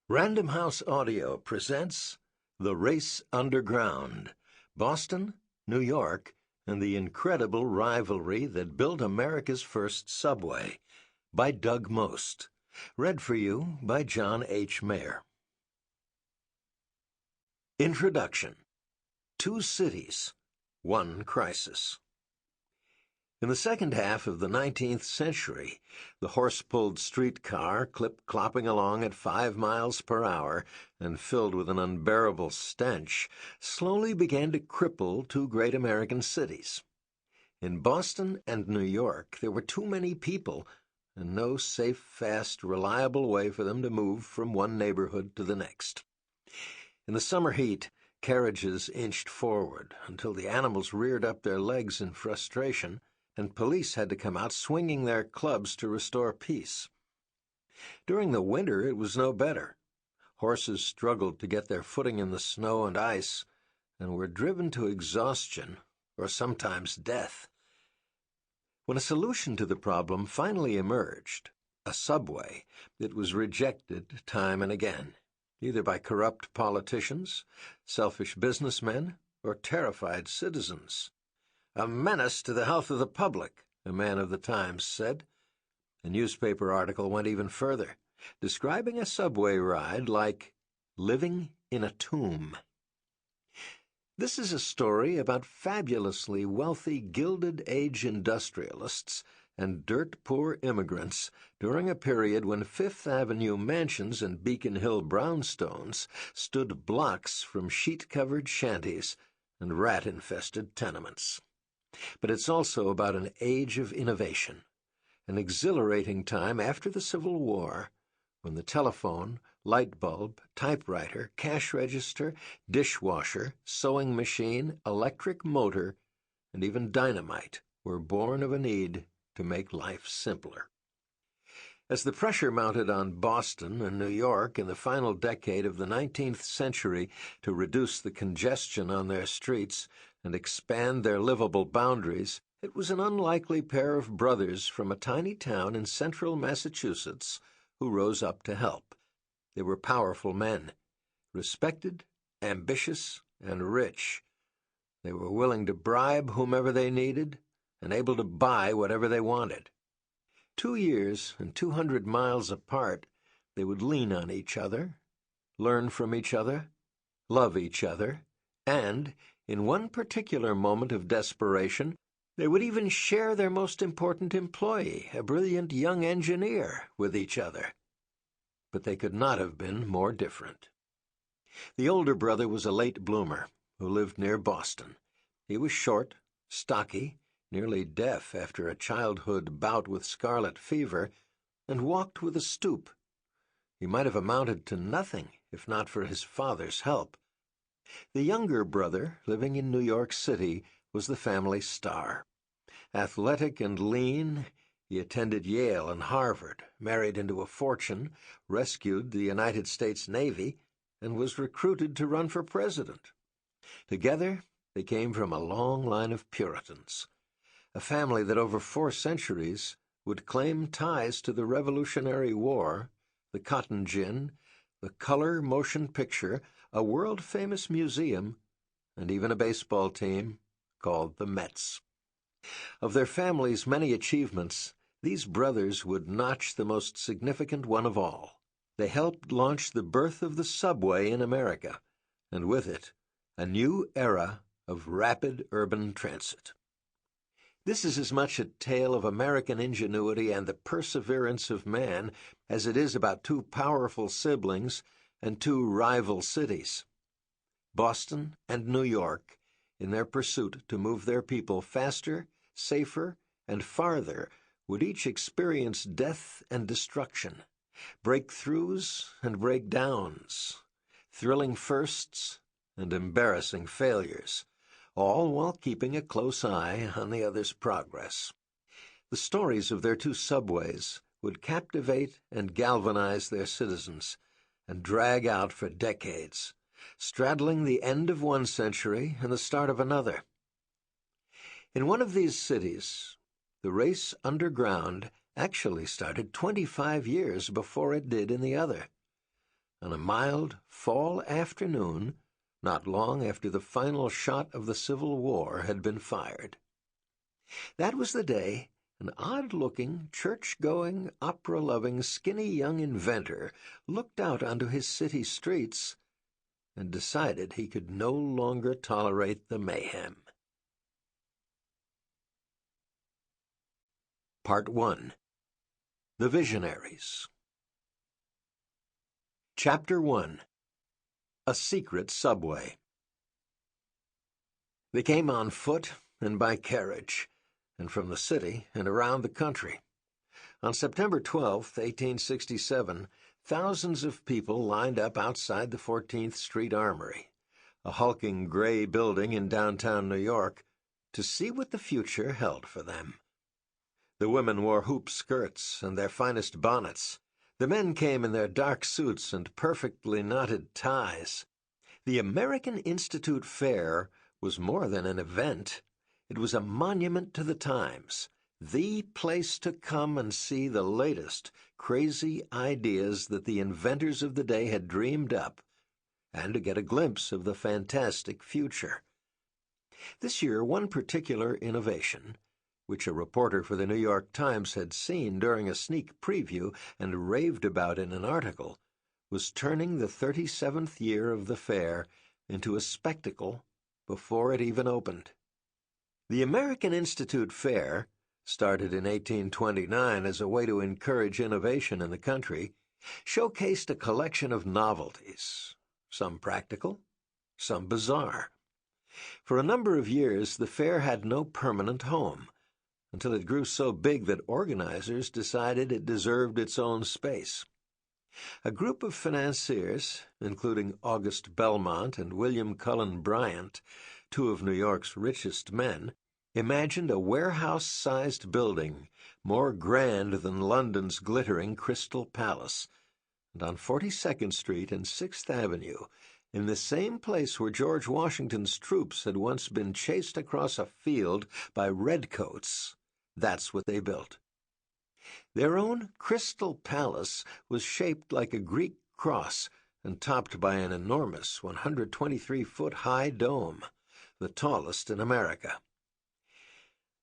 Random House Audio presents The Race Underground, Boston, New York, and the incredible rivalry that built America's first subway, by Doug Most. Read for you by John H. Mayer. Introduction. 2 cities, 1 crisis. In the second half of the 19th century, the horse-pulled streetcar, clip-clopping along at 5 miles per hour and filled with an unbearable stench, slowly began to cripple 2 great American cities. In Boston and New York, there were too many people and no safe, fast, reliable way for them to move from one neighborhood to the next. In the summer heat, carriages inched forward until the animals reared up their legs in frustration, and police had to come out swinging their clubs to restore peace. During the winter, it was no better. Horses struggled to get their footing in the snow and ice, and were driven to exhaustion, or sometimes death. When a solution to the problem finally emerged, a subway, it was rejected time and again, either by corrupt politicians, selfish businessmen, or terrified citizens. "A menace to the health of the public," a man of the Times said. A newspaper article went even further, describing a subway ride like living in a tomb. This is a story about fabulously wealthy Gilded Age industrialists and dirt-poor immigrants during a period when Fifth Avenue mansions and Beacon Hill brownstones stood blocks from sheet-covered shanties and rat-infested tenements. But it's also about an age of innovation, an exhilarating time after the Civil War, when the telephone, light bulb, typewriter, cash register, dishwasher, sewing machine, electric motor, and even dynamite were born of a need to make life simpler. As the pressure mounted on Boston and New York in the final decade of the 19th century to reduce the congestion on their streets and expand their livable boundaries, it was an unlikely pair of brothers from a tiny town in central Massachusetts who rose up to help. They were powerful men, respected, ambitious, and rich. They were willing to bribe whomever they needed and able to buy whatever they wanted. 2 years and 200 miles apart, they would lean on each other, learn from each other, love each other, and, in one particular moment of desperation, they would even share their most important employee, a brilliant young engineer, with each other. But they could not have been more different. The older brother was a late bloomer who lived near Boston. He was short, stocky, nearly deaf after a childhood bout with scarlet fever, and walked with a stoop. He might have amounted to nothing if not for his father's help. The younger brother, living in New York City, was the family star. Athletic and lean, he attended Yale and Harvard, married into a fortune, rescued the United States Navy, and was recruited to run for president. Together, they came from a long line of Puritans, a family that over 4 centuries would claim ties to the Revolutionary War, the cotton gin, the color motion picture, a world-famous museum, and even a baseball team called the Mets. Of their family's many achievements, these brothers would notch the most significant one of all. They helped launch the birth of the subway in America, and with it, a new era of rapid urban transit. This is as much a tale of American ingenuity and the perseverance of man as it is about 2 powerful siblings and 2 rival cities. Boston and New York, in their pursuit to move their people faster, safer, and farther, would each experience death and destruction, breakthroughs and breakdowns, thrilling firsts and embarrassing failures, all while keeping a close eye on the other's progress. The stories of their 2 subways would captivate and galvanize their citizens and drag out for decades, straddling the end of one century and the start of another. In one of these cities, the race underground actually started 25 years before it did in the other. on a mild fall afternoon, not long after the final shot of the Civil War had been fired. That was the day an odd-looking, church-going, opera-loving, skinny young inventor looked out onto his city streets and decided he could no longer tolerate the mayhem. Part 1. The Visionaries. Chapter 1. A Secret Subway. They came on foot and by carriage, and from the city and around the country. On September 12, 1867, thousands of people lined up outside the 14th Street Armory, a hulking gray building in downtown New York, to see what the future held for them. The women wore hoop skirts and their finest bonnets. The men came in their dark suits and perfectly knotted ties. The American Institute Fair was more than an event. It was a monument to the times, the place to come and see the latest crazy ideas that the inventors of the day had dreamed up, and to get a glimpse of the fantastic future. This year, one particular innovation, which a reporter for the New York Times had seen during a sneak preview and raved about in an article, was turning the 37th year of the fair into a spectacle before it even opened. The American Institute Fair, started in 1829 as a way to encourage innovation in the country, showcased a collection of novelties, some practical, some bizarre. For a number of years, the fair had no permanent home, until it grew so big that organizers decided it deserved its own space. A group of financiers, including August Belmont and William Cullen Bryant, two of New York's richest men, imagined a warehouse-sized building more grand than London's glittering Crystal Palace, and on 42nd Street and 6th Avenue, in the same place where George Washington's troops had once been chased across a field by redcoats, that's what they built. Their own Crystal Palace was shaped like a Greek cross and topped by an enormous 123-foot-high dome, the tallest in America.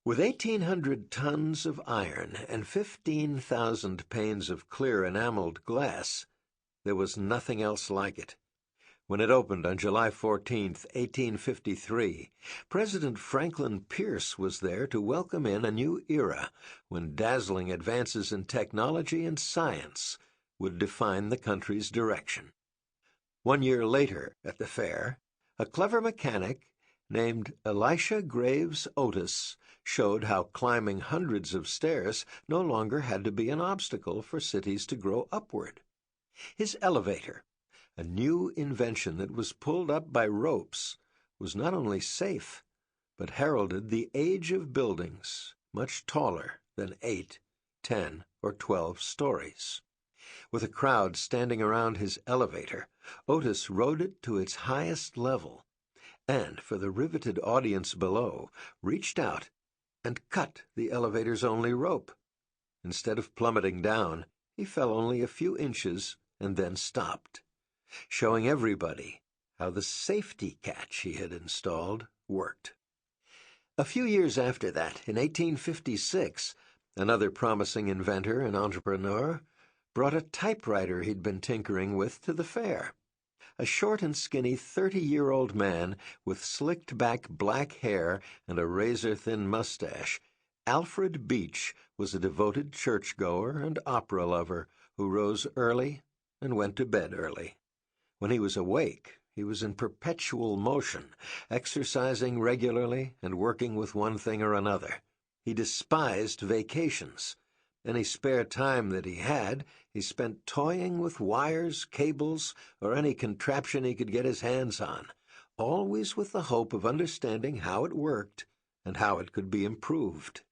With 1,800 tons of iron and 15,000 panes of clear enameled glass, there was nothing else like it. When it opened on July 14, 1853, President Franklin Pierce was there to welcome in a new era when dazzling advances in technology and science would define the country's direction. 1 year later, at the fair, a clever mechanic named Elisha Graves Otis showed how climbing hundreds of stairs no longer had to be an obstacle for cities to grow upward. His elevator, a new invention that was pulled up by ropes, was not only safe, but heralded the age of buildings much taller than 8, 10, or 12 stories. With a crowd standing around his elevator, Otis rode it to its highest level, and, for the riveted audience below, reached out and cut the elevator's only rope. Instead of plummeting down, he fell only a few inches and then stopped, showing everybody how the safety catch he had installed worked. A few years after that, in 1856, another promising inventor and entrepreneur brought a typewriter he'd been tinkering with to the fair. A short and skinny 30-year-old man with slicked-back black hair and a razor-thin mustache, Alfred Beach was a devoted churchgoer and opera lover who rose early and went to bed early. When he was awake, he was in perpetual motion, exercising regularly and working with one thing or another. He despised vacations. Any spare time that he had, he spent toying with wires, cables, or any contraption he could get his hands on, always with the hope of understanding how it worked and how it could be improved.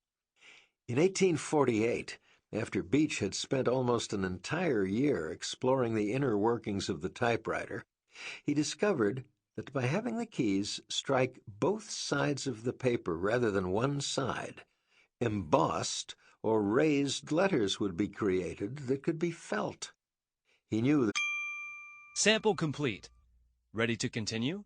In 1848, after Beach had spent almost an entire year exploring the inner workings of the typewriter, he discovered that by having the keys strike both sides of the paper rather than one side, embossed or raised letters would be created that could be felt. He knew that Sample complete. Ready to continue?